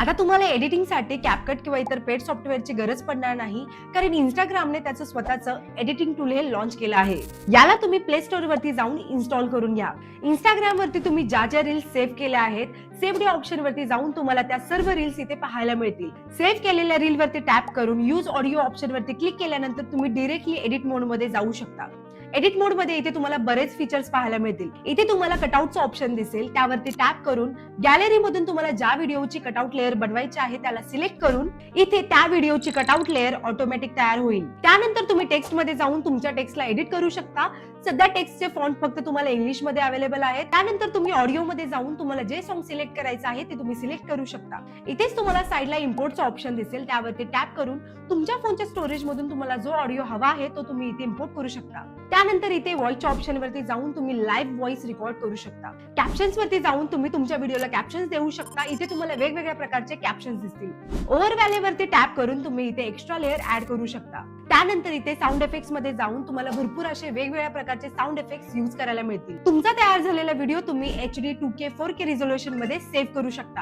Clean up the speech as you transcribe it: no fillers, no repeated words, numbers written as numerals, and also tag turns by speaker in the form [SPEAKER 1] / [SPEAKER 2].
[SPEAKER 1] आता तुम्हाला एडिटिंगसाठी कॅपकट किंवा इतर पेड सॉफ्टवेअरची गरज पडणार नाही, कारण इंस्टाग्रामने त्याचं स्वतःचं एडिटिंग टूल हे लॉन्च केलं आहे. याला तुम्ही प्ले स्टोअर वरती जाऊन इन्स्टॉल करून घ्या. इंस्टाग्राम वरती तुम्ही ज्या ज्या रील्स सेव्ह केल्या आहेत, सेव्हड ऑप्शन वरती जाऊन तुम्हाला त्या सर्व रील्स इथे पाहायला मिळतील. सेव्ह केलेल्या रील वरती टॅप करून यूज ऑडिओ ऑप्शन वरती क्लिक केल्यानंतर तुम्ही डायरेक्टली एडिट मोड मध्ये जाऊ शकता. एडिट मोड मध्ये इथे तुम्हाला बरेच फीचर्स पाहायला मिळतील. इथे तुम्हाला कटआउटचं ऑप्शन दिसेल, त्यावरती टॅप करून गॅलरी मधून तुम्हाला ज्या व्हिडिओची कटआउट लेअर बनवायची आहे त्याला सिलेक्ट करून इथे त्या व्हिडिओची कटआउट लेअर ऑटोमॅटिक तयार होईल. त्यानंतर तुम्ही टेक्स्ट मध्ये जाऊन तुमच्या टेक्स्टला एडिट करू शकता. सध्या टेक्स्टचे फॉन्ट फक्त तुम्हाला इंग्लिश मध्ये अवेलेबल आहे. त्यानंतर तुम्ही ऑडिओ मध्ये जाऊन तुम्हाला जे सॉन्ग सिलेक्ट करायचं आहे ते तुम्ही सिलेक्ट करू शकता. इथेच तुम्हाला साइडला इम्पोर्टचा ऑप्शन दिसेल, त्यावरती टॅप करून तुमच्या फोनच्या स्टोरेज मधून तुम्हाला जो ऑडिओ हवा आहे तो तुम्ही इथे इम्पोर्ट करू शकता. त्यानंतर इथे व्हॉइसच्या ऑप्शन वरती जाऊन तुम्ही लाईव्ह व्हॉइस रेकॉर्ड करू शकता. कॅप्शन्स वरती जाऊन तुम्ही तुमच्या व्हिडिओला कॅप्शन्स देऊ शकता. इथे तुम्हाला वेगवेगळ्या प्रकारचे कॅप्शन्स दिसतील. ओव्हरव्हॅले वरती टॅप करून तुम्ही इथे एक्स्ट्रा लेअर ऍड करू शकता. त्यानंतर इथे साऊंड इफेक्ट्स मध्ये जाऊन तुम्हाला भरपूर असे वेगवेगळ्या प्रकारचे साऊंड इफेक्ट्स यूज करायला मिळतील. तुमचा तयार झालेला व्हिडिओ तुम्ही HD 2K 4K रिझोल्यूशन मध्ये सेव्ह करू शकता.